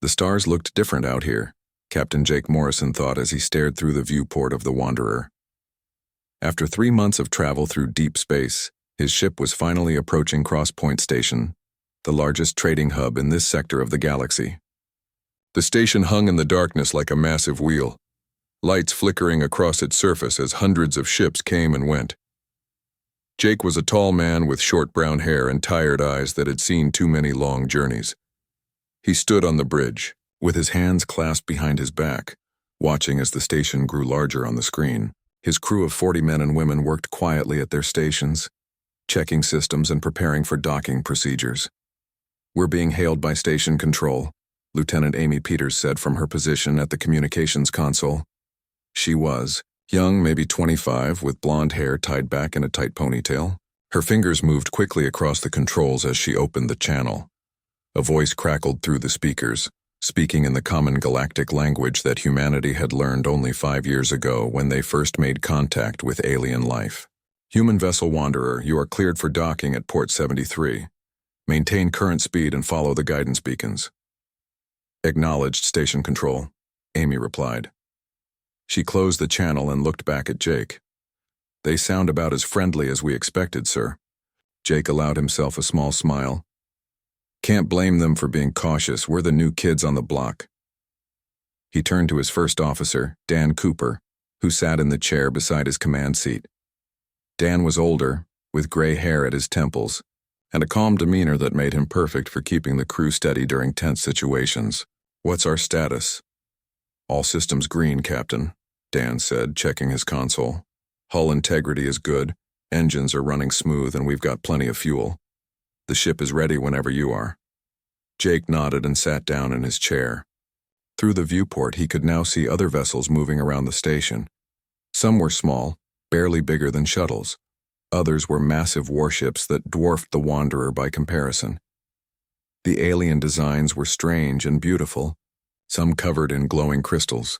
The stars looked different out here, Captain Jake Morrison thought as he stared through the viewport of the Wanderer. After 3 months of travel through deep space, his ship was finally approaching Cross Point Station, the largest trading hub in this sector of the galaxy. The station hung in the darkness like a massive wheel, lights flickering across its surface as hundreds of ships came and went. Jake was a tall man with short brown hair and tired eyes that had seen too many long journeys. He stood on the bridge, with his hands clasped behind his back, watching as the station grew larger on the screen. His crew of 40 men and women worked quietly at their stations, checking systems and preparing for docking procedures. "We're being hailed by station control," Lieutenant Amy Peters said from her position at the communications console. She was young, maybe 25, with blonde hair tied back in a tight ponytail. Her fingers moved quickly across the controls as she opened the channel. A voice crackled through the speakers, speaking in the common galactic language that humanity had learned only 5 years ago when they first made contact with alien life. "Human vessel Wanderer, you are cleared for docking at Port 73. Maintain current speed and follow the guidance beacons." "Acknowledged, station control," Amy replied. She closed the channel and looked back at Jake. "They sound about as friendly as we expected, sir." Jake allowed himself a small smile. "Can't blame them for being cautious. We're the new kids on the block." He turned to his first officer, Dan Cooper, who sat in the chair beside his command seat. Dan was older, with gray hair at his temples, and a calm demeanor that made him perfect for keeping the crew steady during tense situations. "What's our status?" "All systems green, Captain," Dan said, checking his console. "Hull integrity is good, engines are running smooth, and we've got plenty of fuel. The ship is ready whenever you are." Jake nodded and sat down in his chair. Through the viewport, he could now see other vessels moving around the station. Some were small, barely bigger than shuttles. Others were massive warships that dwarfed the Wanderer by comparison. The alien designs were strange and beautiful, some covered in glowing crystals,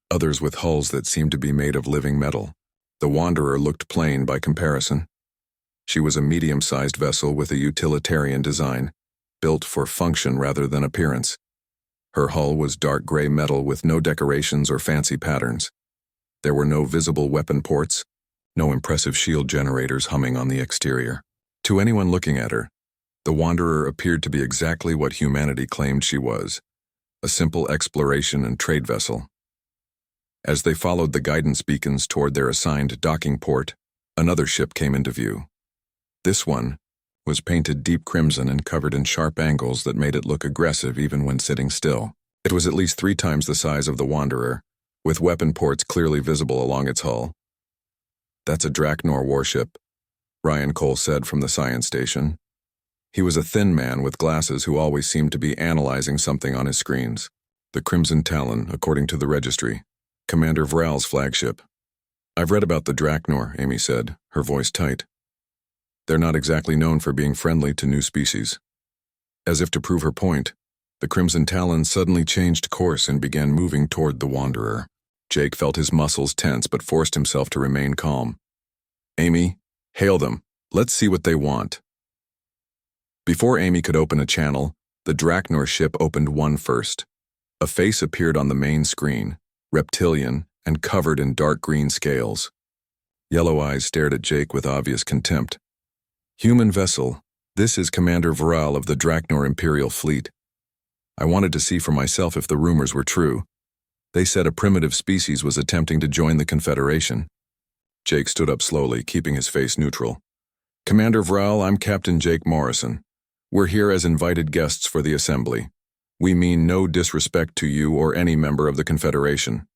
others with hulls that seemed to be made of living metal. The Wanderer looked plain by comparison. She was a medium-sized vessel with a utilitarian design, built for function rather than appearance. Her hull was dark gray metal with no decorations or fancy patterns. There were no visible weapon ports, no impressive shield generators humming on the exterior. To anyone looking at her, the Wanderer appeared to be exactly what humanity claimed she was, a simple exploration and trade vessel. As they followed the guidance beacons toward their assigned docking port, another ship came into view. This one was painted deep crimson and covered in sharp angles that made it look aggressive even when sitting still. It was at least 3 times the size of the Wanderer, with weapon ports clearly visible along its hull. "That's a Draknor warship," Ryan Cole said from the science station. He was a thin man with glasses who always seemed to be analyzing something on his screens. "The Crimson Talon, according to the registry. Commander Vral's flagship." "I've read about the Draknor," Amy said, her voice tight. "They're not exactly known for being friendly to new species." As if to prove her point, the Crimson Talon suddenly changed course and began moving toward the Wanderer. Jake felt his muscles tense but forced himself to remain calm. "Amy, hail them. Let's see what they want." Before Amy could open a channel, the Draknor ship opened one first. A face appeared on the main screen, reptilian and covered in dark green scales. Yellow eyes stared at Jake with obvious contempt. "Human vessel, this is Commander Vral of the Draknor Imperial Fleet. I wanted to see for myself if the rumors were true. They said a primitive species was attempting to join the Confederation." Jake stood up slowly, keeping his face neutral. "Commander Vral, I'm Captain Jake Morrison. We're here as invited guests for the assembly. We mean no disrespect to you or any member of the Confederation."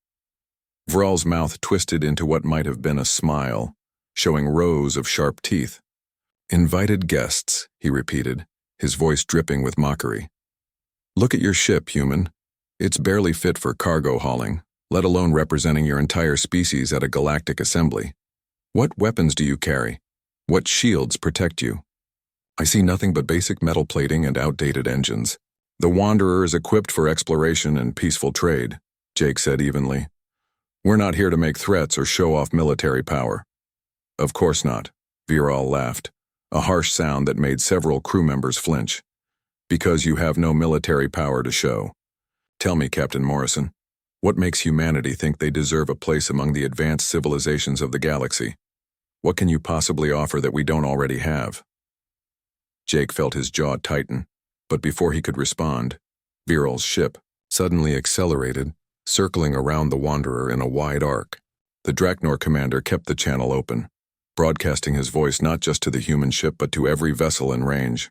Vral's mouth twisted into what might have been a smile, showing rows of sharp teeth. "Invited guests," he repeated, his voice dripping with mockery. "Look at your ship, human. It's barely fit for cargo hauling, let alone representing your entire species at a galactic assembly. What weapons do you carry? What shields protect you?" "I see nothing but basic metal plating and outdated engines. The Wanderer is equipped for exploration and peaceful trade," Jake said evenly. "We're not here to make threats or show off military power." "Of course not," Viral laughed, a harsh sound that made several crew members flinch. "Because you have no military power to show. Tell me, Captain Morrison, what makes humanity think they deserve a place among the advanced civilizations of the galaxy? What can you possibly offer that we don't already have? Jake felt his jaw tighten, but before he could respond, Viral's ship suddenly accelerated, circling around the Wanderer in a wide arc. The Draknor commander kept the channel open, broadcasting his voice not just to the human ship but to every vessel in range.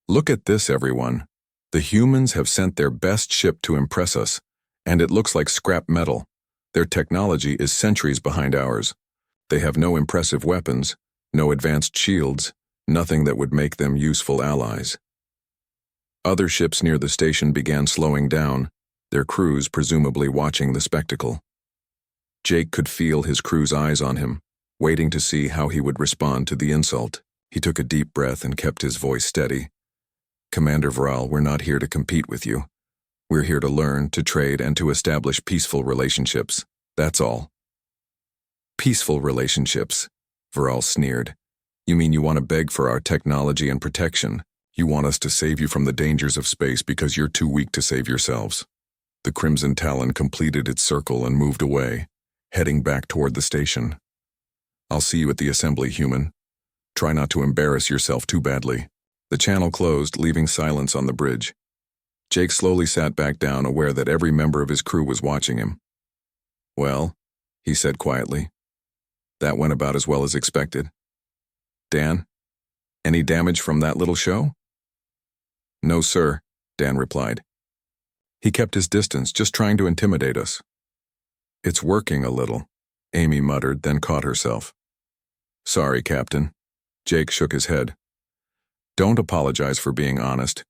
Look at this, everyone. The humans have sent their best ship to impress us, and it looks like scrap metal. Their technology is centuries behind ours. They have no impressive weapons, no advanced shields, nothing that would make them useful allies. Other ships near the station began slowing down, their crews presumably watching the spectacle. Jake could feel his crew's eyes on him, waiting to see how he would respond to the insult. He took a deep breath and kept his voice steady. Commander Viral, we're not here to compete with you. We're here to learn, to trade, and to establish peaceful relationships. That's all. Peaceful relationships, Viral sneered. You mean you want to beg for our technology and protection? You want us to save you from the dangers of space because you're too weak to save yourselves. The Crimson Talon completed its circle and moved away, heading back toward the station. I'll see you at the assembly, human. Try not to embarrass yourself too badly. The channel closed, leaving silence on the bridge. Jake slowly sat back down, aware that every member of his crew was watching him. Well, he said quietly. That went about as well as expected. Dan, any damage from that little show? No, sir, Dan replied. He kept his distance, just trying to intimidate us. It's working a little, Amy muttered, then caught herself. Sorry, Captain. Jake shook his head. Don't apologize for being honest.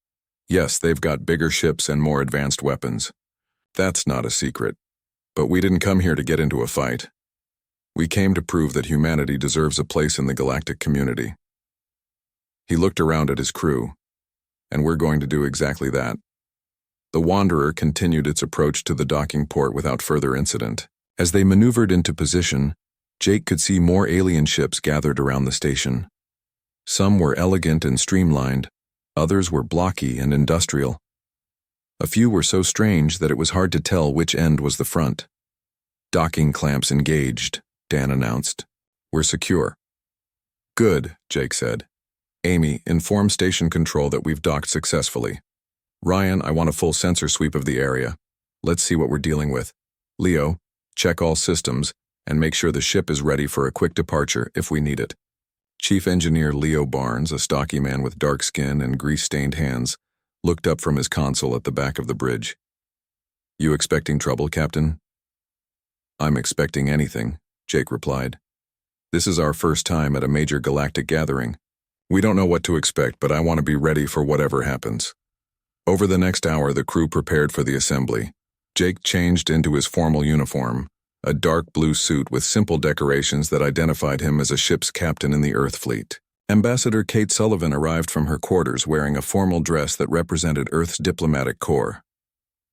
Yes, they've got bigger ships and more advanced weapons. That's not a secret. But we didn't come here to get into a fight. We came to prove that humanity deserves a place in the galactic community. He looked around at his crew, and we're going to do exactly that. The Wanderer continued its approach to the docking port without further incident. As they maneuvered into position, Jake could see more alien ships gathered around the station. Some were elegant and streamlined, others were blocky and industrial. A few were so strange that it was hard to tell which end was the front. Docking clamps engaged, Dan announced. We're secure. Good, Jake said. Amy, inform station control that we've docked successfully. Ryan, I want a full sensor sweep of the area. Let's see what we're dealing with. Leo, check all systems and make sure the ship is ready for a quick departure if we need it. Chief Engineer Leo Barnes, a stocky man with dark skin and grease-stained hands, looked up from his console at the back of the bridge. You expecting trouble, Captain? I'm expecting anything, Jake replied. This is our first time at a major galactic gathering. We don't know what to expect, but I want to be ready for whatever happens. Over the next hour, the crew prepared for the assembly. Jake changed into his formal uniform, a dark blue suit with simple decorations that identified him as a ship's captain in the Earth fleet. Ambassador Kate Sullivan arrived from her quarters wearing a formal dress that represented Earth's diplomatic corps.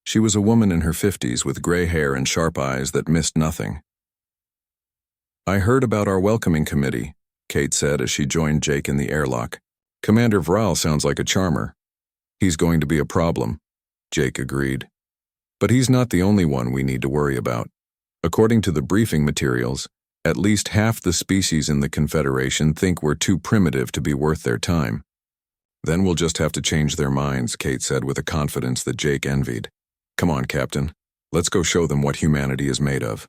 She was a woman in her 50s with gray hair and sharp eyes that missed nothing. I heard about our welcoming committee, Kate said as she joined Jake in the airlock. Commander Viral sounds like a charmer. He's going to be a problem, Jake agreed. But he's not the only one we need to worry about. According to the briefing materials, at least half the species in the Confederation think we're too primitive to be worth their time. Then we'll just have to change their minds, Kate said with a confidence that Jake envied. Come on, Captain. Let's go show them what humanity is made of.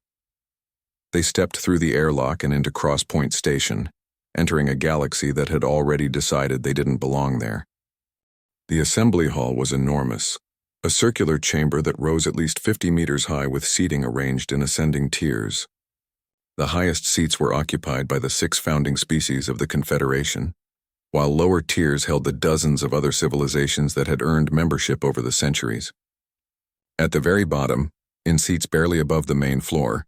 They stepped through the airlock and into Cross Point Station, entering a galaxy that had already decided they didn't belong there. The assembly hall was enormous, a circular chamber that rose at least 50 meters high with seating arranged in ascending tiers. The highest seats were occupied by the 6 founding species of the Confederation, while lower tiers held the dozens of other civilizations that had earned membership over the centuries. At the very bottom, in seats barely above the main floor,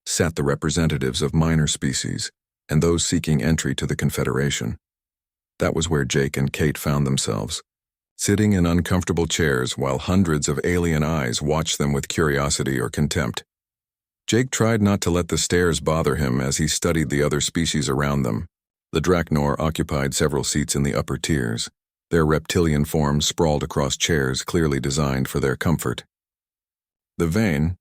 sat the representatives of minor species and those seeking entry to the Confederation. That was where Jake and Kate found themselves, sitting in uncomfortable chairs while hundreds of alien eyes watched them with curiosity or contempt. Jake tried not to let the stares bother him as he studied the other species around them. The Draknor occupied several seats in the upper tiers, Their reptilian forms sprawled across chairs clearly designed for their comfort. The Vane,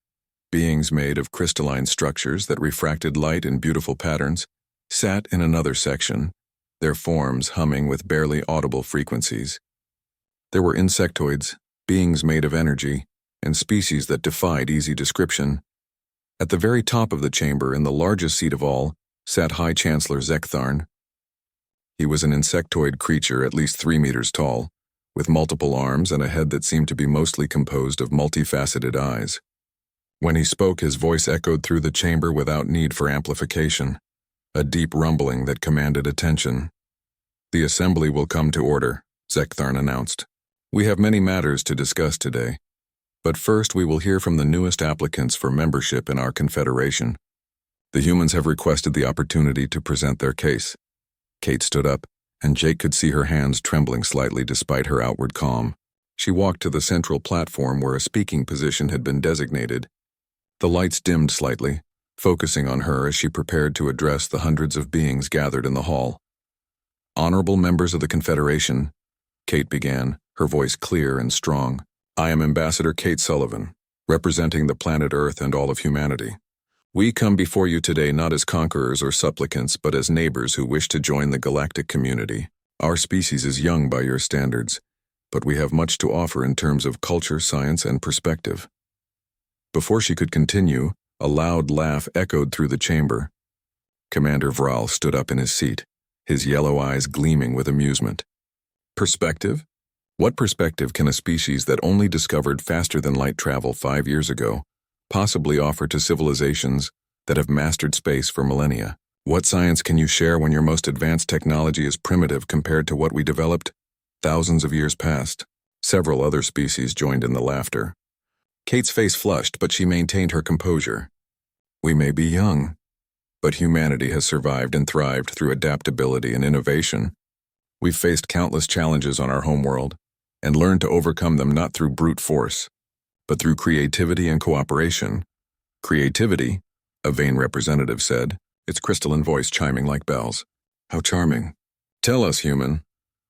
beings made of crystalline structures that refracted light in beautiful patterns, sat in another section, their forms humming with barely audible frequencies. There were insectoids, beings made of energy, and species that defied easy description. At the very top of the chamber, in the largest seat of all, sat High Chancellor Zektharn. He was an insectoid creature at least 3 meters tall, with multiple arms and a head that seemed to be mostly composed of multifaceted eyes. When he spoke, his voice echoed through the chamber without need for amplification, a deep rumbling that commanded attention. "The assembly will come to order," Zektharn announced. "We have many matters to discuss today, but first we will hear from the newest applicants for membership in our confederation. The humans have requested the opportunity to present their case." Kate stood up, and Jake could see her hands trembling slightly despite her outward calm. She walked to the central platform where a speaking position had been designated. The lights dimmed slightly, focusing on her as she prepared to address the hundreds of beings gathered in the hall. "Honorable members of the Confederation," Kate began, her voice clear and strong. "I am Ambassador Kate Sullivan, representing the planet Earth and all of humanity. We come before you today not as conquerors or supplicants, but as neighbors who wish to join the galactic community. Our species is young by your standards, but we have much to offer in terms of culture, science, and perspective." Before she could continue, a loud laugh echoed through the chamber. Commander Vral stood up in his seat, his yellow eyes gleaming with amusement. "Perspective? What perspective can a species that only discovered faster-than-light travel 5 years ago possibly offer to civilizations that have mastered space for millennia? What science can you share when your most advanced technology is primitive compared to what we developed thousands of years past?" Several other species joined in the laughter. Kate's face flushed, but she maintained her composure. "We may be young, but humanity has survived and thrived through adaptability and innovation. We've faced countless challenges on our homeworld and learned to overcome them not through brute force, but through creativity and cooperation." "Creativity?" a Vane representative said, its crystalline voice chiming like bells. "How charming. Tell us, human,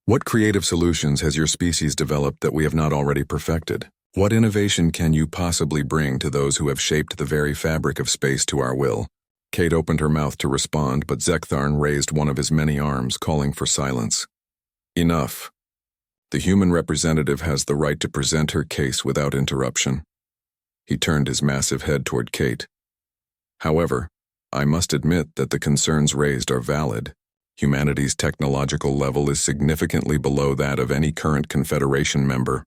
what creative solutions has your species developed that we have not already perfected? What innovation can you possibly bring to those who have shaped the very fabric of space to our will?" Kate opened her mouth to respond, but Zektharn raised one of his many arms, calling for silence. "Enough. The human representative has the right to present her case without interruption." He turned his massive head toward Kate. "However, I must admit that the concerns raised are valid. Humanity's technological level is significantly below that of any current Confederation member.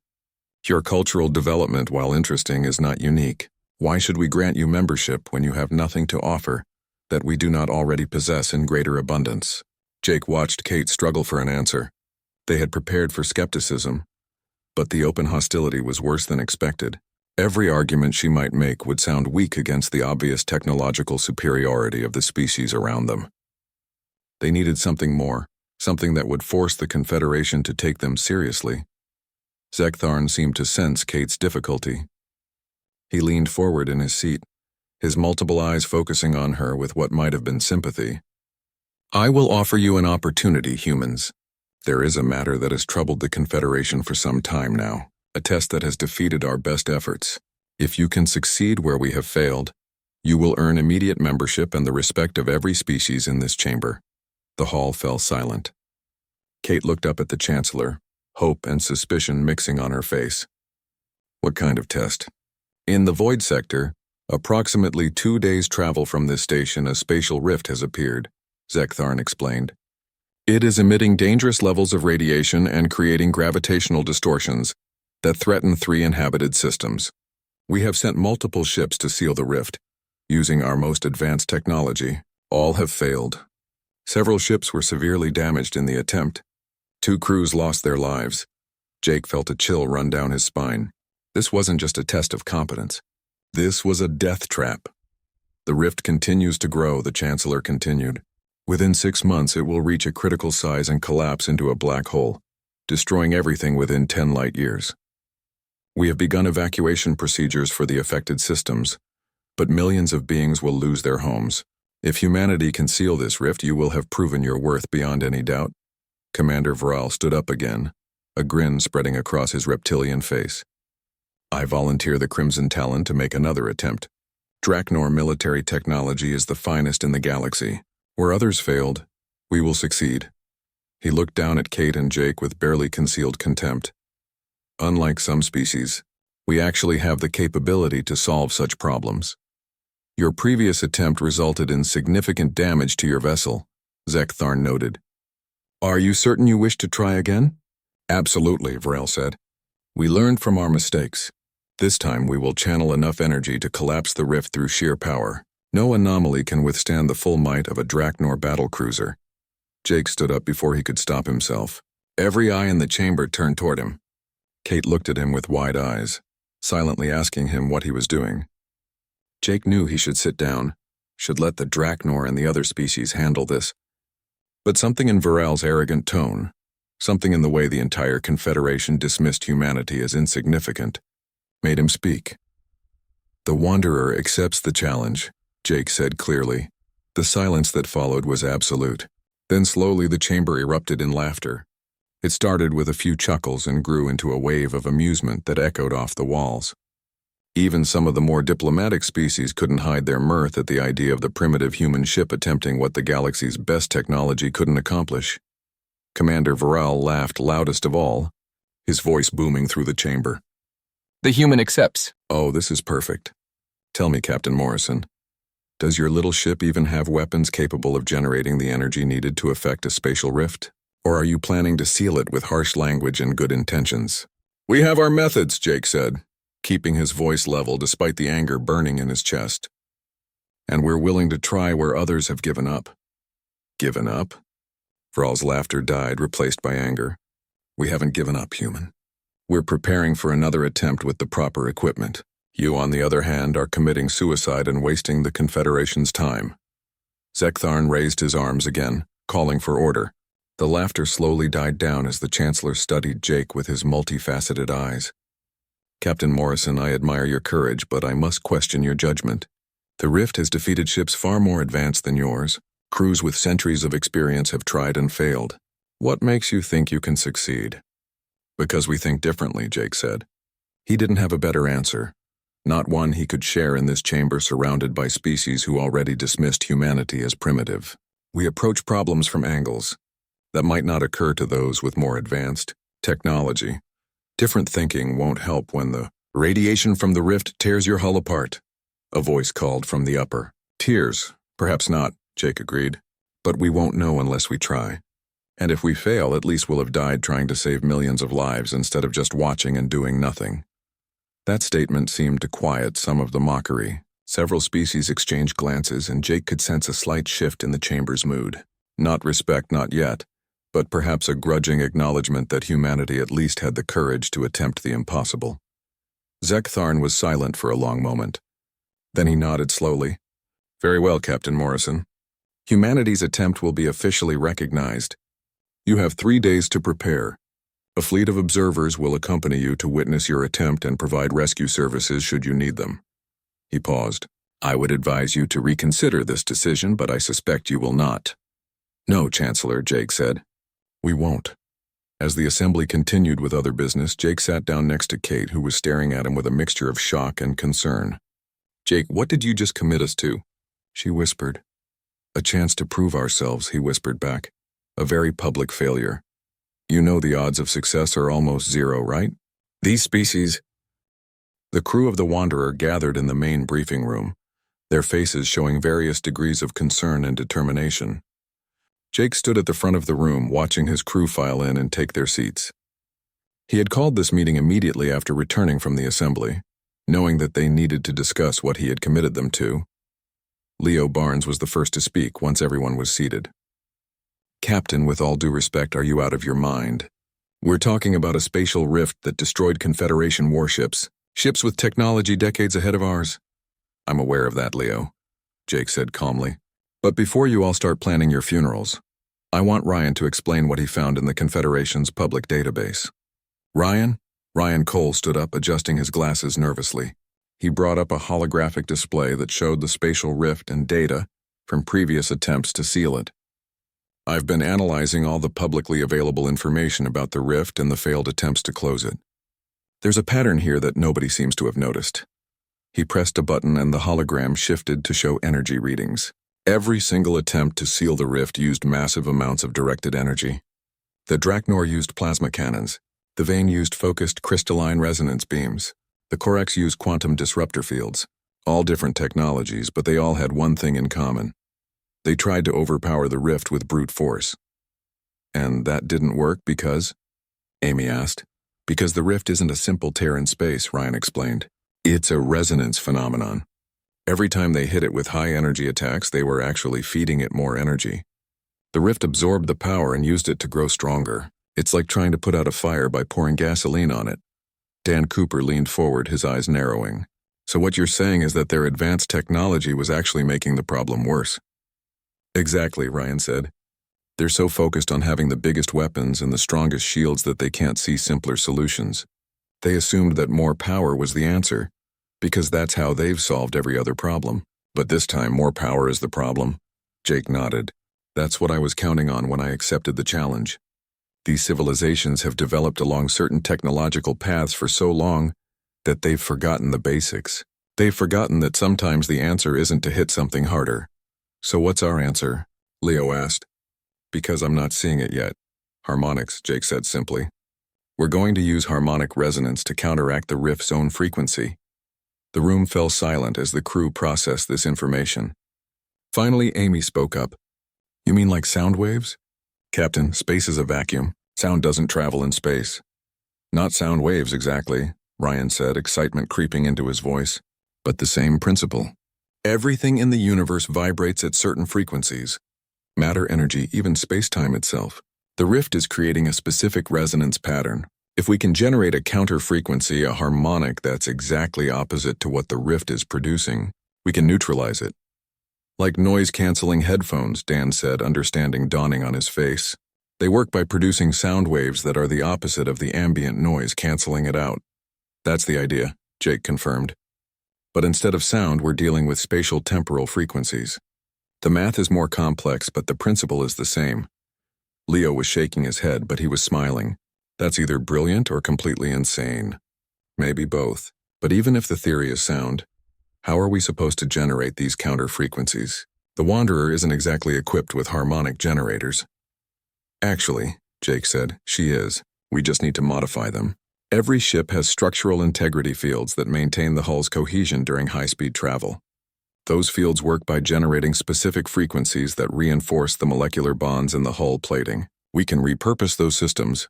Your cultural development, while interesting, is not unique. Why should we grant you membership when you have nothing to offer that we do not already possess in greater abundance?" Jake watched Kate struggle for an answer. They had prepared for skepticism, but the open hostility was worse than expected. Every argument she might make would sound weak against the obvious technological superiority of the species around them. They needed something more, something that would force the Confederation to take them seriously. Zektharn seemed to sense Kate's difficulty. He leaned forward in his seat, his multiple eyes focusing on her with what might have been sympathy. "I will offer you an opportunity, humans. There is a matter that has troubled the Confederation for some time now, a test that has defeated our best efforts. If you can succeed where we have failed, you will earn immediate membership and the respect of every species in this chamber." The hall fell silent. Kate looked up at the Chancellor, hope and suspicion mixing on her face. "What kind of test?" "In the Void Sector, approximately 2 days' travel from this station, a spatial rift has appeared," Zektharn explained. "It is emitting dangerous levels of radiation and creating gravitational distortions that threaten 3 inhabited systems. We have sent multiple ships to seal the rift, using our most advanced technology. All have failed. Several ships were severely damaged in the attempt. 2 crews lost their lives." Jake felt a chill run down his spine. This wasn't just a test of competence. This was a death trap. "The rift continues to grow," the Chancellor continued. "Within 6 months it will reach a critical size and collapse into a black hole, destroying everything within 10 light years. We have begun evacuation procedures for the affected systems, but millions of beings will lose their homes. If humanity can seal this rift, you will have proven your worth beyond any doubt." Commander Vral stood up again, a grin spreading across his reptilian face. I volunteer the Crimson Talon to make another attempt. Draknor military technology is the finest in the galaxy. Where others failed, we will succeed. He looked down at Kate and Jake with barely concealed contempt. Unlike some species, we actually have the capability to solve such problems. Your previous attempt resulted in significant damage to your vessel, Zekthar noted. Are you certain you wish to try again? Absolutely, Varel said. We learned from our mistakes. This time we will channel enough energy to collapse the rift through sheer power. No anomaly can withstand the full might of a Draknor battlecruiser. Jake stood up before he could stop himself. Every eye in the chamber turned toward him. Kate looked at him with wide eyes, silently asking him what he was doing. Jake knew he should sit down, should let the Draknor and the other species handle this. But something in Varel's arrogant tone, something in the way the entire Confederation dismissed humanity as insignificant, made him speak. The Wanderer accepts the challenge, Jake said clearly. The silence that followed was absolute. Then slowly the chamber erupted in laughter. It started with a few chuckles and grew into a wave of amusement that echoed off the walls. Even some of the more diplomatic species couldn't hide their mirth at the idea of the primitive human ship attempting what the galaxy's best technology couldn't accomplish. Commander Varel laughed loudest of all, his voice booming through the chamber. The human accepts. Oh, this is perfect. Tell me, Captain Morrison, does your little ship even have weapons capable of generating the energy needed to effect a spatial rift? Or are you planning to seal it with harsh language and good intentions? We have our methods, Jake said, keeping his voice level despite the anger burning in his chest. And we're willing to try where others have given up. Given up? Vral's laughter died, replaced by anger. We haven't given up, human. We're preparing for another attempt with the proper equipment. You, on the other hand, are committing suicide and wasting the Confederation's time. Zektharn raised his arms again, calling for order. The laughter slowly died down as the Chancellor studied Jake with his multifaceted eyes. Captain Morrison, I admire your courage, but I must question your judgment. The Rift has defeated ships far more advanced than yours. Crews with centuries of experience have tried and failed. What makes you think you can succeed? Because we think differently, Jake said. He didn't have a better answer. Not one he could share in this chamber surrounded by species who already dismissed humanity as primitive. We approach problems from angles that might not occur to those with more advanced technology. Different thinking won't help when the radiation from the rift tears your hull apart, a voice called from the upper. Tears, perhaps not, Jake agreed, but we won't know unless we try. And if we fail, at least we'll have died trying to save millions of lives instead of just watching and doing nothing. That statement seemed to quiet some of the mockery. Several species exchanged glances, and Jake could sense a slight shift in the chamber's mood. Not respect, not yet, but perhaps a grudging acknowledgement that humanity at least had the courage to attempt the impossible. Zektharn was silent for a long moment. Then he nodded slowly. Very well, Captain Morrison. Humanity's attempt will be officially recognized. You have 3 days to prepare. A fleet of observers will accompany you to witness your attempt and provide rescue services should you need them. He paused. I would advise you to reconsider this decision, but I suspect you will not. No, Chancellor, Jake said. We won't. As the assembly continued with other business, Jake sat down next to Kate, who was staring at him with a mixture of shock and concern. Jake, what did you just commit us to? She whispered. A chance to prove ourselves, he whispered back. A very public failure. You know the odds of success are almost zero, right? These species... The crew of the Wanderer gathered in the main briefing room, their faces showing various degrees of concern and determination. Jake stood at the front of the room, watching his crew file in and take their seats. He had called this meeting immediately after returning from the assembly, knowing that they needed to discuss what he had committed them to. Leo Barnes was the first to speak once everyone was seated. Captain, with all due respect, are you out of your mind? We're talking about a spatial rift that destroyed Confederation warships, ships with technology decades ahead of ours. I'm aware of that, Leo, Jake said calmly. But before you all start planning your funerals, I want Ryan to explain what he found in the Confederation's public database. Ryan? Ryan Cole stood up, adjusting his glasses nervously. He brought up a holographic display that showed the spatial rift and data from previous attempts to seal it. I've been analyzing all the publicly available information about the rift and the failed attempts to close it. There's a pattern here that nobody seems to have noticed. He pressed a button and the hologram shifted to show energy readings. Every single attempt to seal the rift used massive amounts of directed energy. The Draknor used plasma cannons. The Vane used focused crystalline resonance beams. The Korax used quantum disruptor fields. All different technologies, but they all had one thing in common. They tried to overpower the rift with brute force. And that didn't work because? Amy asked. Because the rift isn't a simple tear in space, Ryan explained. It's a resonance phenomenon. Every time they hit it with high-energy attacks, they were actually feeding it more energy. The rift absorbed the power and used it to grow stronger. It's like trying to put out a fire by pouring gasoline on it. Dan Cooper leaned forward, his eyes narrowing. So what you're saying is that their advanced technology was actually making the problem worse. Exactly, Ryan said. They're so focused on having the biggest weapons and the strongest shields that they can't see simpler solutions. They assumed that more power was the answer, because that's how they've solved every other problem. But this time, more power is the problem. Jake nodded. That's what I was counting on when I accepted the challenge. These civilizations have developed along certain technological paths for so long that they've forgotten the basics. They've forgotten that sometimes the answer isn't to hit something harder. So what's our answer? Leo asked. Because I'm not seeing it yet. Harmonics, Jake said simply. We're going to use harmonic resonance to counteract the rift's own frequency. The room fell silent as the crew processed this information. Finally, Amy spoke up. You mean like sound waves? Captain, space is a vacuum. Sound doesn't travel in space. Not sound waves exactly, Ryan said, excitement creeping into his voice. But the same principle. Everything in the universe vibrates at certain frequencies. Matter, energy, even space-time itself. The rift is creating a specific resonance pattern. If we can generate a counter-frequency, a harmonic that's exactly opposite to what the rift is producing, we can neutralize it. Like noise-canceling headphones, Dan said, understanding dawning on his face. They work by producing sound waves that are the opposite of the ambient noise, canceling it out. That's the idea, Jake confirmed. But instead of sound, we're dealing with spatial temporal frequencies. The math is more complex, but the principle is the same. Leo was shaking his head, but he was smiling. That's either brilliant or completely insane. Maybe both. But even if the theory is sound, how are we supposed to generate these counter frequencies? The Wanderer isn't exactly equipped with harmonic generators. Actually, Jake said, she is. We just need to modify them. Every ship has structural integrity fields that maintain the hull's cohesion during high-speed travel. Those fields work by generating specific frequencies that reinforce the molecular bonds in the hull plating. We can repurpose those systems.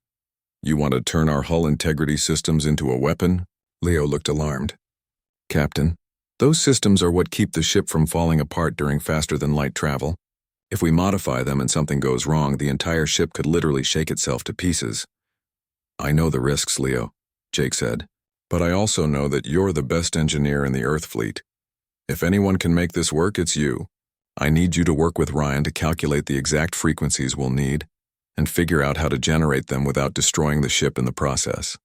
You want to turn our hull integrity systems into a weapon? Leo looked alarmed. Captain, those systems are what keep the ship from falling apart during faster-than-light travel. If we modify them and something goes wrong, the entire ship could literally shake itself to pieces. I know the risks, Leo, Jake said, but I also know that you're the best engineer in the Earth fleet. If anyone can make this work, it's you. I need you to work with Ryan to calculate the exact frequencies we'll need and figure out how to generate them without destroying the ship in the process.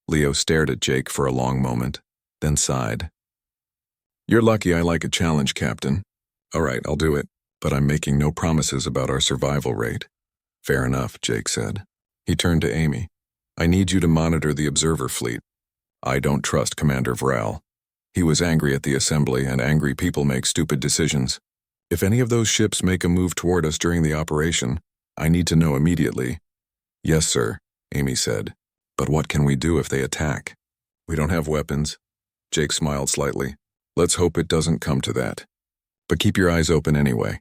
Leo stared at Jake for a long moment, then sighed. You're lucky I like a challenge, Captain. All right, I'll do it, but I'm making no promises about our survival rate. Fair enough, Jake said. He turned to Amy. I need you to monitor the observer fleet. I don't trust Commander Vral. He was angry at the assembly, and angry people make stupid decisions. If any of those ships make a move toward us during the operation, I need to know immediately. Yes, sir, Amy said. But what can we do if they attack? We don't have weapons. Jake smiled slightly. Let's hope it doesn't come to that. But keep your eyes open anyway.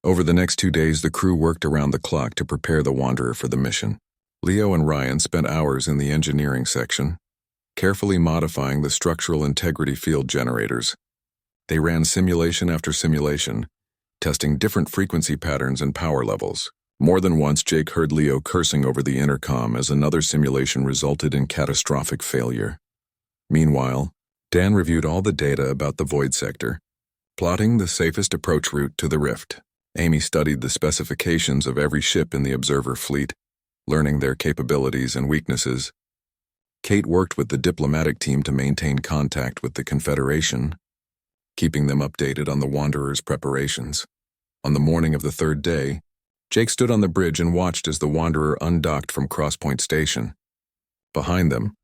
Over the next 2 days, the crew worked around the clock to prepare the Wanderer for the mission. Leo and Ryan spent hours in the engineering section, carefully modifying the structural integrity field generators. They ran simulation after simulation, testing different frequency patterns and power levels. More than once, Jake heard Leo cursing over the intercom as another simulation resulted in catastrophic failure. Meanwhile, Dan reviewed all the data about the void sector, plotting the safest approach route to the rift. Amy studied the specifications of every ship in the observer fleet, learning their capabilities and weaknesses. Kate worked with the diplomatic team to maintain contact with the Confederation, keeping them updated on the Wanderer's preparations. On the morning of the third day, Jake stood on the bridge and watched as the Wanderer undocked from Crosspoint Station. Behind them,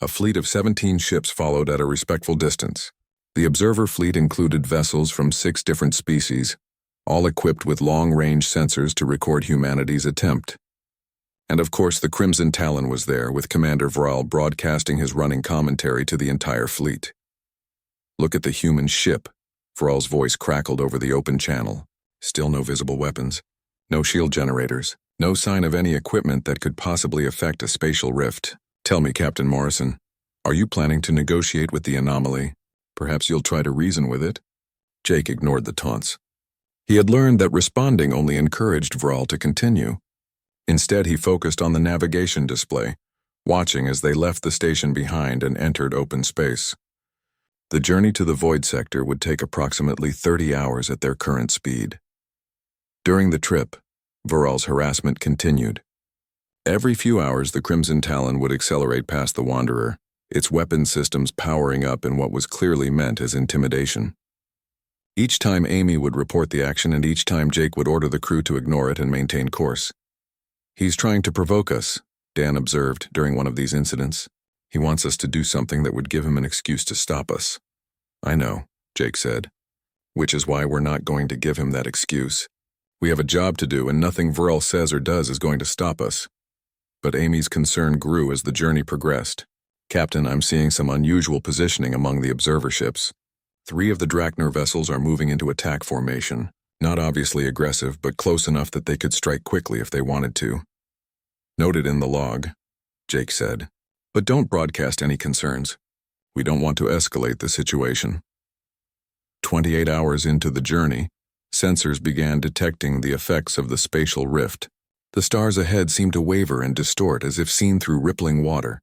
a fleet of 17 ships followed at a respectful distance. The observer fleet included vessels from 6 different species, all equipped with long-range sensors to record humanity's attempt. And of course the Crimson Talon was there, with Commander Vral broadcasting his running commentary to the entire fleet. "Look at the human ship," Vral's voice crackled over the open channel. "Still no visible weapons, no shield generators, no sign of any equipment that could possibly affect a spatial rift. Tell me, Captain Morrison, are you planning to negotiate with the anomaly? Perhaps you'll try to reason with it?" Jake ignored the taunts. He had learned that responding only encouraged Vral to continue. Instead, he focused on the navigation display, watching as they left the station behind and entered open space. The journey to the Void Sector would take approximately 30 hours at their current speed. During the trip, Vral's harassment continued. Every few hours, the Crimson Talon would accelerate past the Wanderer, its weapon systems powering up in what was clearly meant as intimidation. Each time Amy would report the action, and each time Jake would order the crew to ignore it and maintain course. "He's trying to provoke us," Dan observed during one of these incidents. "He wants us to do something that would give him an excuse to stop us." "I know," Jake said, "which is why we're not going to give him that excuse. We have a job to do, and nothing Vral says or does is going to stop us." But Amy's concern grew as the journey progressed. "Captain, I'm seeing some unusual positioning among the observer ships. 3 of the Drachnor vessels are moving into attack formation, not obviously aggressive, but close enough that they could strike quickly if they wanted to." "Noted in the log," Jake said, "but don't broadcast any concerns. We don't want to escalate the situation." 28 hours into the journey, sensors began detecting the effects of the spatial rift. The stars ahead seemed to waver and distort as if seen through rippling water.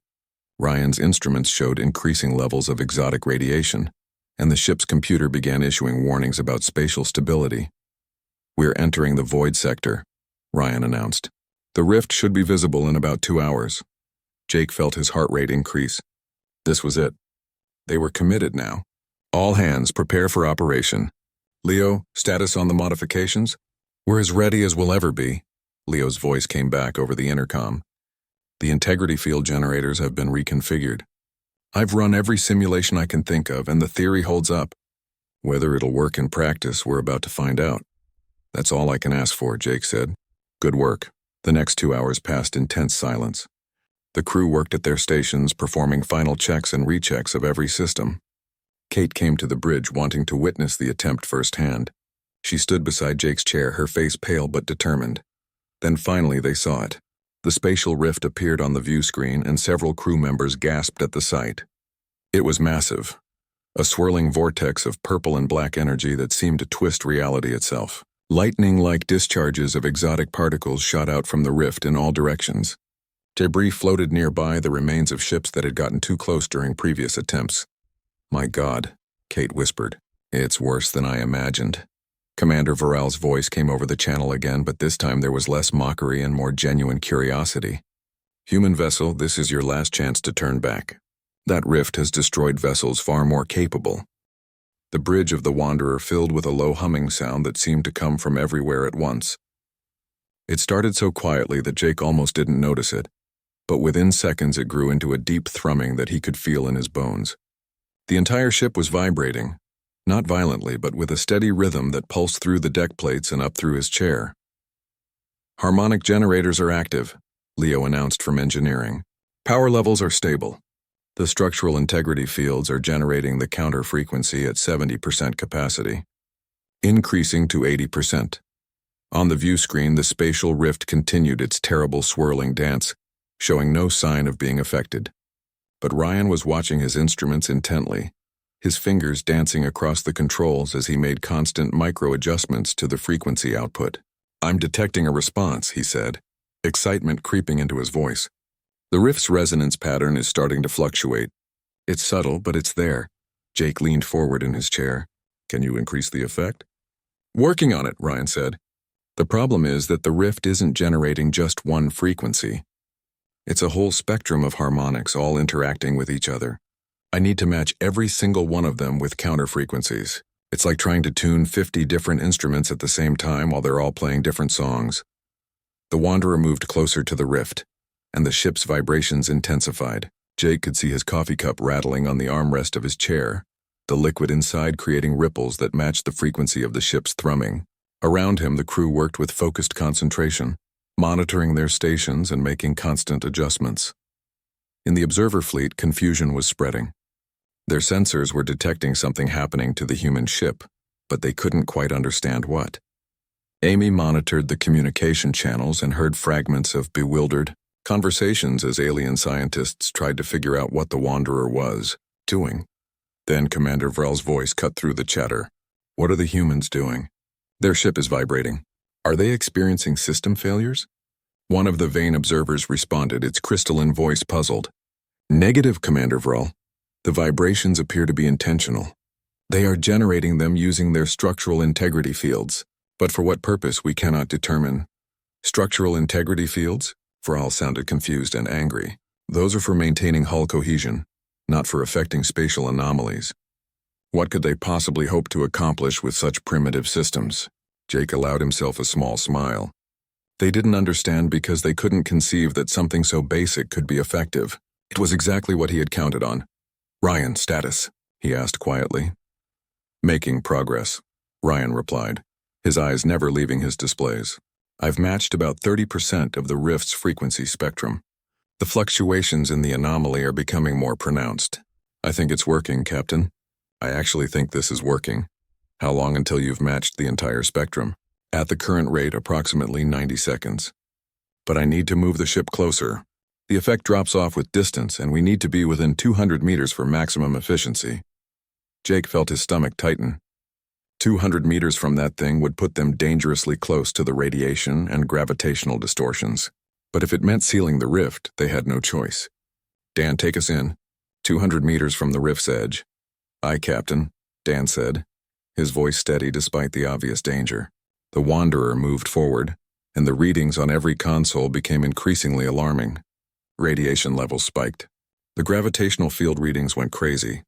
Ryan's instruments showed increasing levels of exotic radiation, and the ship's computer began issuing warnings about spatial stability. "We're entering the Void Sector," Ryan announced. "The rift should be visible in about 2 hours." Jake felt his heart rate increase. This was it. They were committed now. "All hands, prepare for operation. Leo, status on the modifications?" "We're as ready as we'll ever be," Leo's voice came back over the intercom. "The integrity field generators have been reconfigured. I've run every simulation I can think of, and the theory holds up. Whether it'll work in practice, we're about to find out." "That's all I can ask for," Jake said. "Good work." The next 2 hours passed in tense silence. The crew worked at their stations, performing final checks and rechecks of every system. Kate came to the bridge, wanting to witness the attempt firsthand. She stood beside Jake's chair, her face pale but determined. Then finally they saw it. The spatial rift appeared on the view screen, and several crew members gasped at the sight. It was massive, a swirling vortex of purple and black energy that seemed to twist reality itself. Lightning-like discharges of exotic particles shot out from the rift in all directions. Debris floated nearby, the remains of ships that had gotten too close during previous attempts. "My God," Kate whispered. "It's worse than I imagined." Commander Varal's voice came over the channel again, but this time there was less mockery and more genuine curiosity. "Human vessel, this is your last chance to turn back. That rift has destroyed vessels far more capable." The bridge of the Wanderer filled with a low humming sound that seemed to come from everywhere at once. It started so quietly that Jake almost didn't notice it, but within seconds it grew into a deep thrumming that he could feel in his bones. The entire ship was vibrating. Not violently, but with a steady rhythm that pulsed through the deck plates and up through his chair. "Harmonic generators are active," Leo announced from engineering. "Power levels are stable. The structural integrity fields are generating the counter frequency at 70% capacity, increasing to 80%. On the view screen, the spatial rift continued its terrible swirling dance, showing no sign of being affected. But Ryan was watching his instruments intently, his fingers dancing across the controls as he made constant micro-adjustments to the frequency output. "I'm detecting a response," he said, excitement creeping into his voice. "The rift's resonance pattern is starting to fluctuate. It's subtle, but it's there." Jake leaned forward in his chair. "Can you increase the effect?" "Working on it," Ryan said. "The problem is that the rift isn't generating just one frequency. It's a whole spectrum of harmonics all interacting with each other. I need to match every single one of them with counter frequencies. It's like trying to tune 50 different instruments at the same time while they're all playing different songs. The Wanderer moved closer to the rift, and the ship's vibrations intensified. Jake could see his coffee cup rattling on the armrest of his chair, the liquid inside creating ripples that matched the frequency of the ship's thrumming. Around him, the crew worked with focused concentration, monitoring their stations and making constant adjustments. In the observer fleet, confusion was spreading. Their sensors were detecting something happening to the human ship, but they couldn't quite understand what. Amy monitored the communication channels and heard fragments of bewildered conversations as alien scientists tried to figure out what the Wanderer was doing. Then Commander Vrel's voice cut through the chatter. "What are the humans doing?" "Their ship is vibrating." "Are they experiencing system failures?" One of the vain observers responded, its crystalline voice puzzled. "Negative, Commander Vrel. The vibrations appear to be intentional. They are generating them using their structural integrity fields, but for what purpose we cannot determine." "Structural integrity fields?" Vrel sounded confused and angry. "Those are for maintaining hull cohesion, not for affecting spatial anomalies. What could they possibly hope to accomplish with such primitive systems?" Jake allowed himself a small smile. They didn't understand because they couldn't conceive that something so basic could be effective. It was exactly what he had counted on. "Ryan, status?" he asked quietly. "Making progress," Ryan replied, his eyes never leaving his displays. "I've matched about 30% of the rift's frequency spectrum. The fluctuations in the anomaly are becoming more pronounced. I think it's working, Captain. I actually think this is working." "How long until you've matched the entire spectrum?" "At the current rate, approximately 90 seconds. But I need to move the ship closer. The effect drops off with distance, and we need to be within 200 meters for maximum efficiency." Jake felt his stomach tighten. 200 meters from that thing would put them dangerously close to the radiation and gravitational distortions. But if it meant sealing the rift, they had no choice. "Dan, take us in. 200 meters from the rift's edge." "Aye, Captain," Dan said, his voice steady despite the obvious danger. The Wanderer moved forward, and the readings on every console became increasingly alarming. Radiation levels spiked. The gravitational field readings went crazy.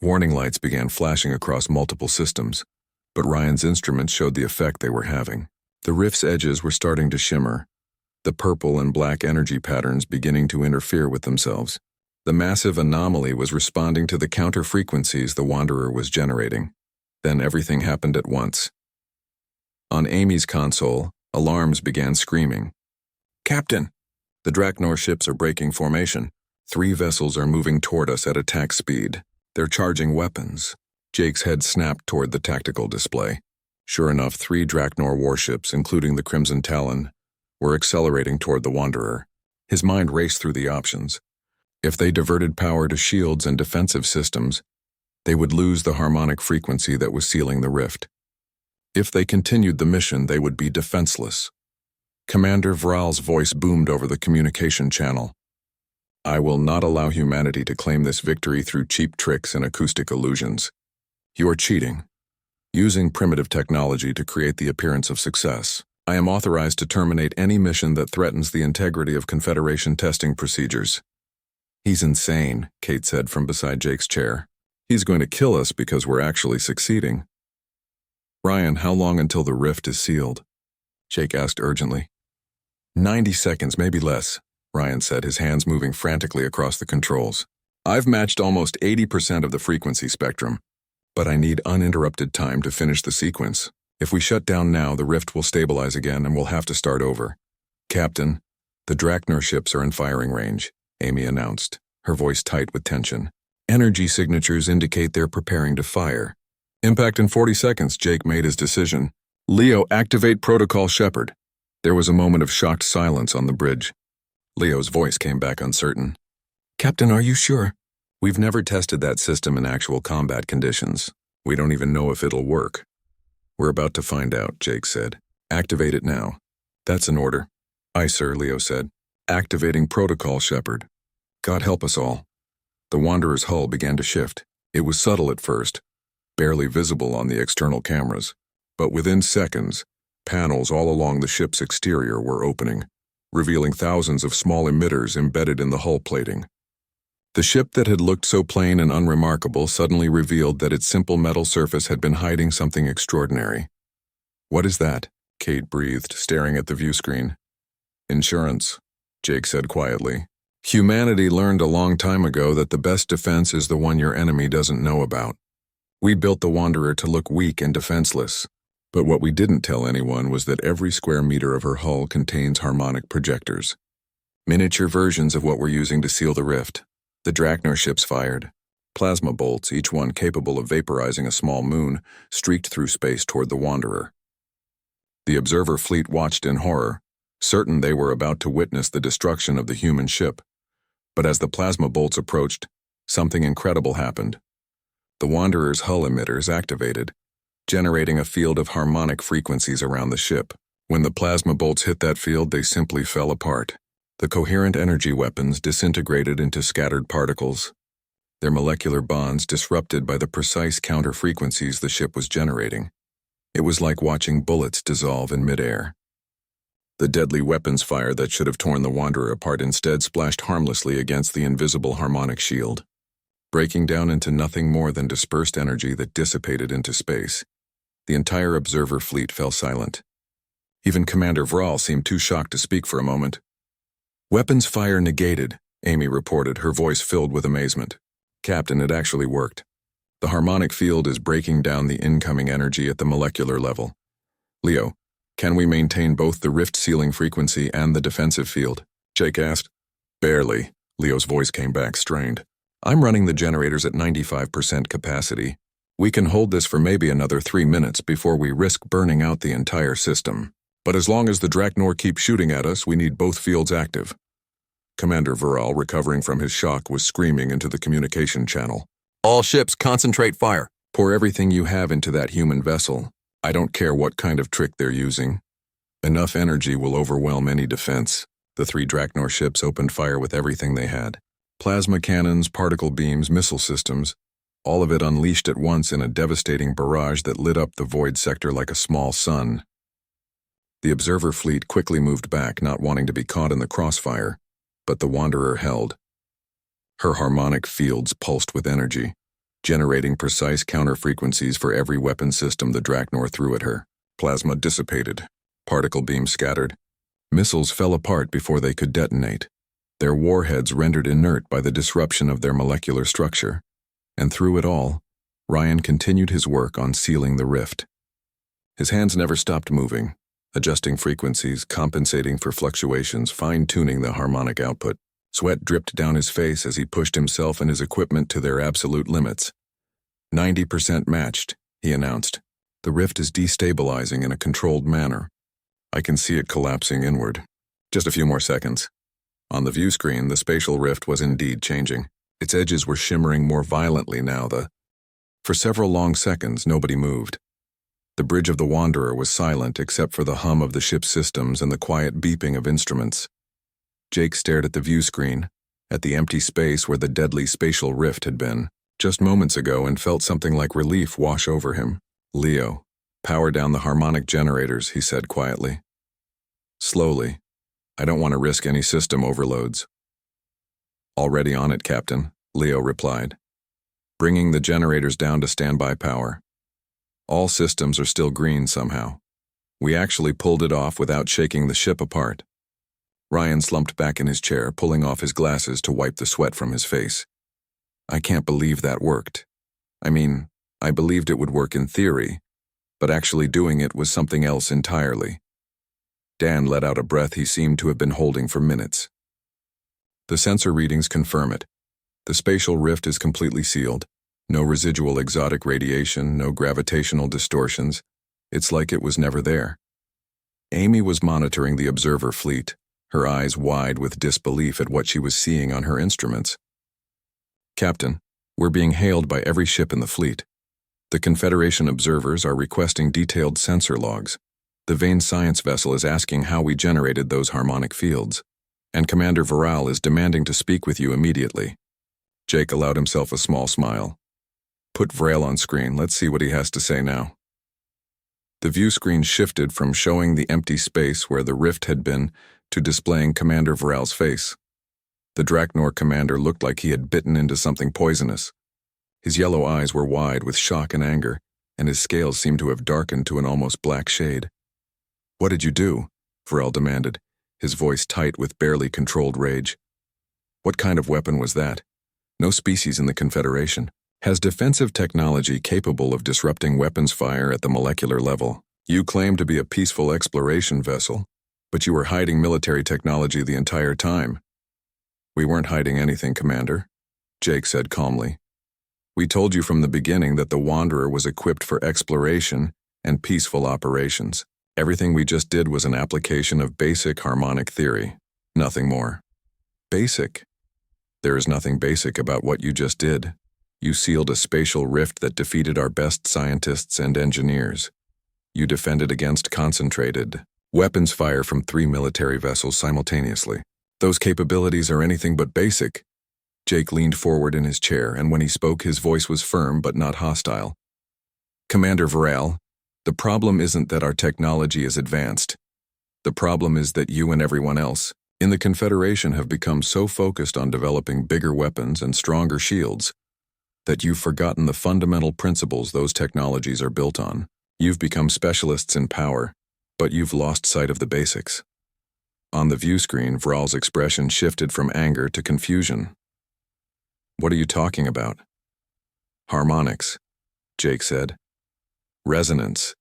Warning lights began flashing across multiple systems, but Ryan's instruments showed the effect they were having. The rift's edges were starting to shimmer, the purple and black energy patterns beginning to interfere with themselves. The massive anomaly was responding to the counter-frequencies the Wanderer was generating. Then everything happened at once. On Amy's console, alarms began screaming. "Captain! The Draknor ships are breaking formation. 3 vessels are moving toward us at attack speed. They're charging weapons." Jake's head snapped toward the tactical display. Sure enough, 3 Draknor warships, including the Crimson Talon, were accelerating toward the Wanderer. His mind raced through the options. If they diverted power to shields and defensive systems, they would lose the harmonic frequency that was sealing the rift. If they continued the mission, they would be defenseless. Commander Vral's voice boomed over the communication channel. "I will not allow humanity to claim this victory through cheap tricks and acoustic illusions. You are cheating, using primitive technology to create the appearance of success. I am authorized to terminate any mission that threatens the integrity of Confederation testing procedures." "He's insane," Kate said from beside Jake's chair. "He's going to kill us because we're actually succeeding." "Ryan, how long until the rift is sealed?" Jake asked urgently. 90 seconds, maybe less," Ryan said, his hands moving frantically across the controls. "I've matched almost 80% of the frequency spectrum, but I need uninterrupted time to finish the sequence. If we shut down now, the rift will stabilize again and we'll have to start over." "Captain, the Draknor ships are in firing range," Amy announced, her voice tight with tension. "Energy signatures indicate they're preparing to fire." "Impact in 40 seconds, Jake made his decision. "Leo, activate Protocol Shepard." There was a moment of shocked silence on the bridge. Leo's voice came back uncertain. "Captain, are you sure?" "We've never tested that system in actual combat conditions. We don't even know if it'll work." "We're about to find out," Jake said. "Activate it now." "That's an order." "Aye, sir," Leo said. "Activating Protocol Shepard." God help us all. The Wanderer's hull began to shift. It was subtle at first, barely visible on the external cameras, but within seconds, panels all along the ship's exterior were opening, revealing thousands of small emitters embedded in the hull plating. The ship that had looked so plain and unremarkable suddenly revealed that its simple metal surface had been hiding something extraordinary. "What is that?" Kate breathed, staring at the view screen. Insurance, Jake said quietly. Humanity learned a long time ago that the best defense is the one your enemy doesn't know about. We built the Wanderer to look weak and defenseless, but what we didn't tell anyone was that every square meter of her hull contains harmonic projectors. Miniature versions of what we're using to seal the rift. The Draknor ships fired. Plasma bolts, each one capable of vaporizing a small moon, streaked through space toward the Wanderer. The observer fleet watched in horror, certain they were about to witness the destruction of the human ship. But as the plasma bolts approached, something incredible happened. The Wanderer's hull emitters activated, generating a field of harmonic frequencies around the ship. When the plasma bolts hit that field, they simply fell apart. The coherent energy weapons disintegrated into scattered particles, their molecular bonds disrupted by the precise counter-frequencies the ship was generating. It was like watching bullets dissolve in midair. The deadly weapons fire that should have torn the Wanderer apart instead splashed harmlessly against the invisible harmonic shield, breaking down into nothing more than dispersed energy that dissipated into space. The entire observer fleet fell silent. Even Commander Vral seemed too shocked to speak for a moment. Weapons fire negated, Amy reported, her voice filled with amazement. Captain, it actually worked. The harmonic field is breaking down the incoming energy at the molecular level. Leo, can we maintain both the rift sealing frequency and the defensive field? Jake asked. Barely, Leo's voice came back strained. I'm running the generators at 95% capacity. We can hold this for maybe another 3 minutes before we risk burning out the entire system. But as long as the Draknor keep shooting at us, we need both fields active. Commander Vral, recovering from his shock, was screaming into the communication channel. All ships, concentrate fire. Pour everything you have into that human vessel. I don't care what kind of trick they're using. Enough energy will overwhelm any defense. The 3 Draknor ships opened fire with everything they had. Plasma cannons, particle beams, missile systems, all of it unleashed at once in a devastating barrage that lit up the void sector like a small sun. The observer fleet quickly moved back, not wanting to be caught in the crossfire, but the Wanderer held. Her harmonic fields pulsed with energy, generating precise counter-frequencies for every weapon system the Draknor threw at her. Plasma dissipated, particle beams scattered. Missiles fell apart before they could detonate, their warheads rendered inert by the disruption of their molecular structure. And through it all, Ryan continued his work on sealing the rift. His hands never stopped moving, adjusting frequencies, compensating for fluctuations, fine-tuning the harmonic output. Sweat dripped down his face as he pushed himself and his equipment to their absolute limits. 90% matched, he announced. The rift is destabilizing in a controlled manner. I can see it collapsing inward. Just a few more seconds. On the view screen, the spatial rift was indeed changing. Its edges were shimmering more violently now. For several long seconds, nobody moved. The bridge of the Wanderer was silent except for the hum of the ship's systems and the quiet beeping of instruments. Jake stared at the view screen, at the empty space where the deadly spatial rift had been, just moments ago, and felt something like relief wash over him. Leo, power down the harmonic generators, he said quietly. Slowly. I don't want to risk any system overloads. Already on it, Captain, Leo replied, bringing the generators down to standby power. All systems are still green somehow. We actually pulled it off without shaking the ship apart. Ryan slumped back in his chair, pulling off his glasses to wipe the sweat from his face. I can't believe that worked. I mean, I believed it would work in theory, but actually doing it was something else entirely. Dan let out a breath he seemed to have been holding for minutes. The sensor readings confirm it. The spatial rift is completely sealed. No residual exotic radiation, no gravitational distortions. It's like it was never there. Amy was monitoring the observer fleet, her eyes wide with disbelief at what she was seeing on her instruments. Captain, we're being hailed by every ship in the fleet. The Confederation observers are requesting detailed sensor logs. The Vane science vessel is asking how we generated those harmonic fields, and Commander Vral is demanding to speak with you immediately. Jake allowed himself a small smile. Put Vral on screen, let's see what he has to say now. The view screen shifted from showing the empty space where the rift had been to displaying Commander Vral's face. The Draknor commander looked like he had bitten into something poisonous. His yellow eyes were wide with shock and anger, and his scales seemed to have darkened to an almost black shade. What did you do? Vral demanded, his voice tight with barely controlled rage. What kind of weapon was that? No species in the Confederation has defensive technology capable of disrupting weapons fire at the molecular level. You claim to be a peaceful exploration vessel, but you were hiding military technology the entire time. We weren't hiding anything, Commander, Jake said calmly. We told you from the beginning that the Wanderer was equipped for exploration and peaceful operations. Everything we just did was an application of basic harmonic theory, nothing more. Basic? There is nothing basic about what you just did. You sealed a spatial rift that defeated our best scientists and engineers. You defended against concentrated weapons fire from 3 military vessels simultaneously. Those capabilities are anything but basic. Jake leaned forward in his chair, and when he spoke, his voice was firm but not hostile. Commander Varel, the problem isn't that our technology is advanced. The problem is that you and everyone else in the Confederation have become so focused on developing bigger weapons and stronger shields that you've forgotten the fundamental principles those technologies are built on. You've become specialists in power, but you've lost sight of the basics. On the view screen, Vral's expression shifted from anger to confusion. What are you talking about? Harmonics, Jake said. Resonance,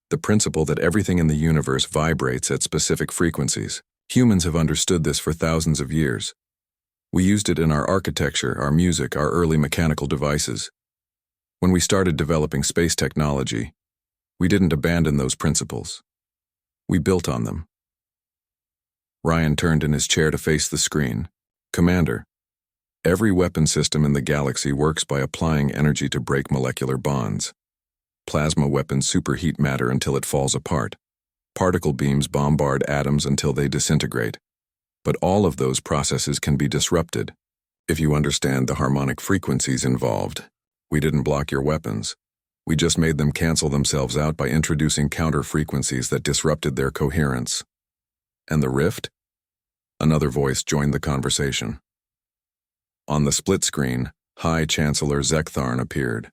the principle that everything in the universe vibrates at specific frequencies. Humans have understood this for thousands of years. We used it in our architecture, our music, our early mechanical devices. When we started developing space technology, we didn't abandon those principles. We built on them. Ryan turned in his chair to face the screen. Commander, every weapon system in the galaxy works by applying energy to break molecular bonds. Plasma weapons superheat matter until it falls apart. Particle beams bombard atoms until they disintegrate. But all of those processes can be disrupted. If you understand the harmonic frequencies involved, we didn't block your weapons. We just made them cancel themselves out by introducing counter-frequencies that disrupted their coherence. And the rift? Another voice joined the conversation. On the split screen, High Chancellor Zektharn appeared.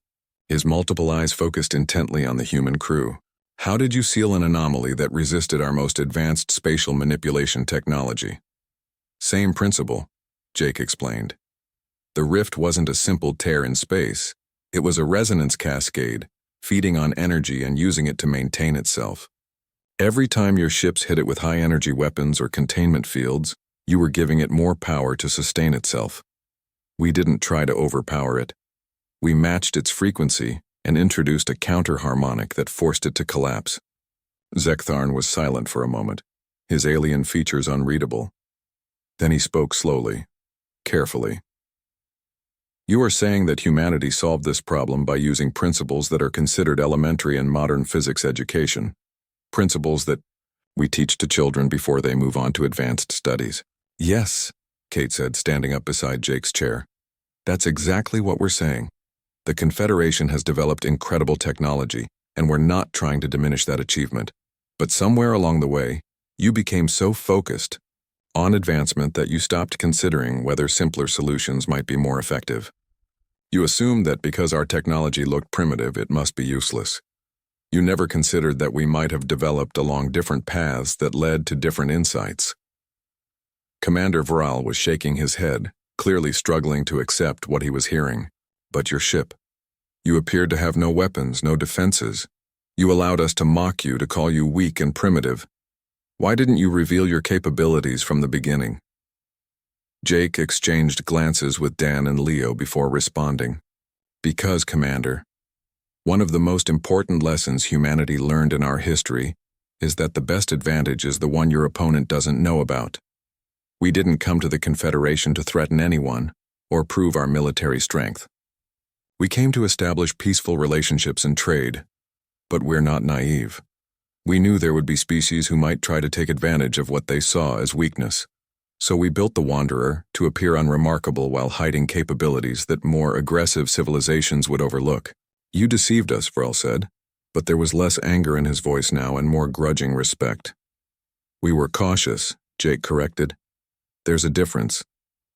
His multiple eyes focused intently on the human crew. How did you seal an anomaly that resisted our most advanced spatial manipulation technology? Same principle, Jake explained. The rift wasn't a simple tear in space. It was a resonance cascade, feeding on energy and using it to maintain itself. Every time your ships hit it with high-energy weapons or containment fields, you were giving it more power to sustain itself. We didn't try to overpower it. We matched its frequency and introduced a counter-harmonic that forced it to collapse. Zektharn was silent for a moment, his alien features unreadable. Then he spoke slowly, carefully. You are saying that humanity solved this problem by using principles that are considered elementary in modern physics education, principles that we teach to children before they move on to advanced studies. Yes, Kate said, standing up beside Jake's chair. That's exactly what we're saying. The Confederation has developed incredible technology, and we're not trying to diminish that achievement. But somewhere along the way, you became so focused on advancement that you stopped considering whether simpler solutions might be more effective. You assumed that because our technology looked primitive, it must be useless. You never considered that we might have developed along different paths that led to different insights. Commander Varal was shaking his head, clearly struggling to accept what he was hearing. But your ship. You appeared to have no weapons, no defenses. You allowed us to mock you, to call you weak and primitive. Why didn't you reveal your capabilities from the beginning? Jake exchanged glances with Dan and Leo before responding. Because, Commander, one of the most important lessons humanity learned in our history is that the best advantage is the one your opponent doesn't know about. We didn't come to the Confederation to threaten anyone or prove our military strength. We came to establish peaceful relationships and trade, but we're not naive. We knew there would be species who might try to take advantage of what they saw as weakness. So we built the Wanderer to appear unremarkable while hiding capabilities that more aggressive civilizations would overlook. You deceived us, Vrel said, but there was less anger in his voice now and more grudging respect. We were cautious, Jake corrected. There's a difference.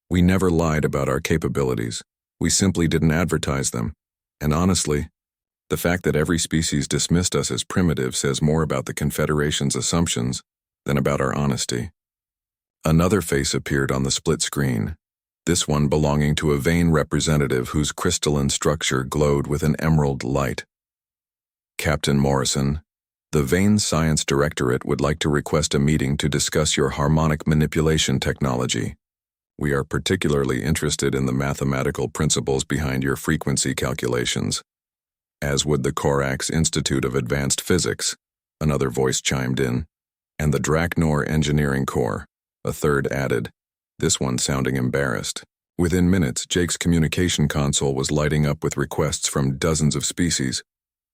We never lied about our capabilities. We simply didn't advertise them. And honestly, the fact that every species dismissed us as primitive says more about the Confederation's assumptions than about our honesty. Another face appeared on the split screen, this one belonging to a Vane representative whose crystalline structure glowed with an emerald light. Captain Morrison, the Vane Science Directorate would like to request a meeting to discuss your harmonic manipulation technology. We are particularly interested in the mathematical principles behind your frequency calculations, as would the Corax Institute of Advanced Physics, another voice chimed in, and the Draknor Engineering Corps, a third added, this one sounding embarrassed. Within minutes, Jake's communication console was lighting up with requests from dozens of species,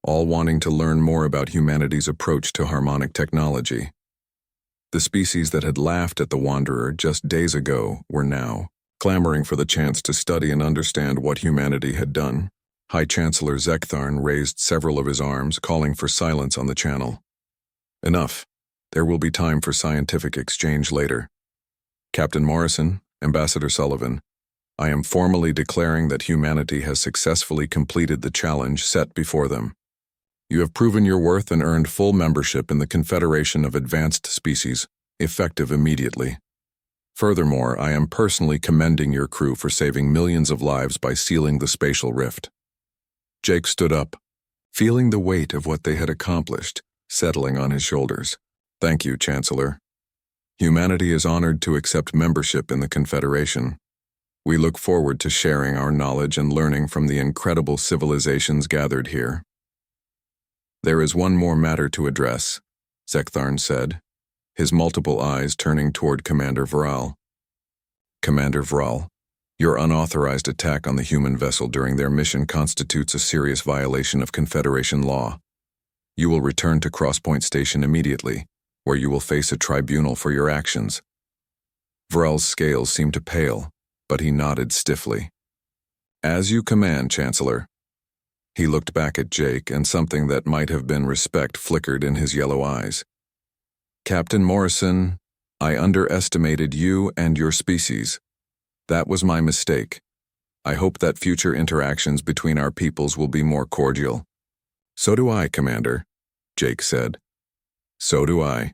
all wanting to learn more about humanity's approach to harmonic technology. The species that had laughed at the Wanderer just days ago were now clamoring for the chance to study and understand what humanity had done. High Chancellor Zektharn raised several of his arms, calling for silence on the channel. Enough. There will be time for scientific exchange later. Captain Morrison, Ambassador Sullivan, I am formally declaring that humanity has successfully completed the challenge set before them. You have proven your worth and earned full membership in the Confederation of Advanced Species, effective immediately. Furthermore, I am personally commending your crew for saving millions of lives by sealing the spatial rift. Jake stood up, feeling the weight of what they had accomplished, settling on his shoulders. Thank you, Chancellor. Humanity is honored to accept membership in the Confederation. We look forward to sharing our knowledge and learning from the incredible civilizations gathered here. There is one more matter to address, Zektharn said, his multiple eyes turning toward Commander Vral. Commander Vral, your unauthorized attack on the human vessel during their mission constitutes a serious violation of Confederation law. You will return to Crosspoint Station immediately, where you will face a tribunal for your actions. Vral's scales seemed to pale, but he nodded stiffly. As you command, Chancellor. He looked back at Jake, and something that might have been respect flickered in his yellow eyes. Captain Morrison, I underestimated you and your species. That was my mistake. I hope that future interactions between our peoples will be more cordial. So do I, Commander, Jake said. So do I.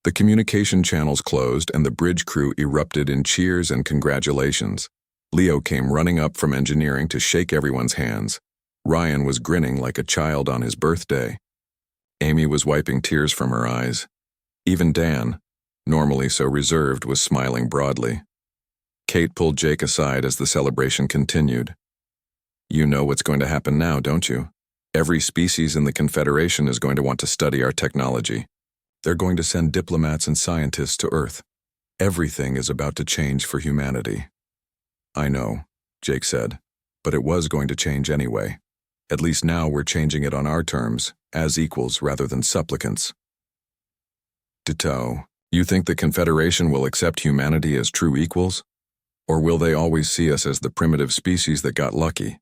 The communication channels closed and the bridge crew erupted in cheers and congratulations. Leo came running up from engineering to shake everyone's hands. Ryan was grinning like a child on his birthday. Amy was wiping tears from her eyes. Even Dan, normally so reserved, was smiling broadly. Kate pulled Jake aside as the celebration continued. You know what's going to happen now, don't you? Every species in the Confederation is going to want to study our technology. They're going to send diplomats and scientists to Earth. Everything is about to change for humanity. I know, Jake said, but it was going to change anyway. At least now we're changing it on our terms, as equals rather than supplicants. Ditto, you think the Confederation will accept humanity as true equals? Or will they always see us as the primitive species that got lucky?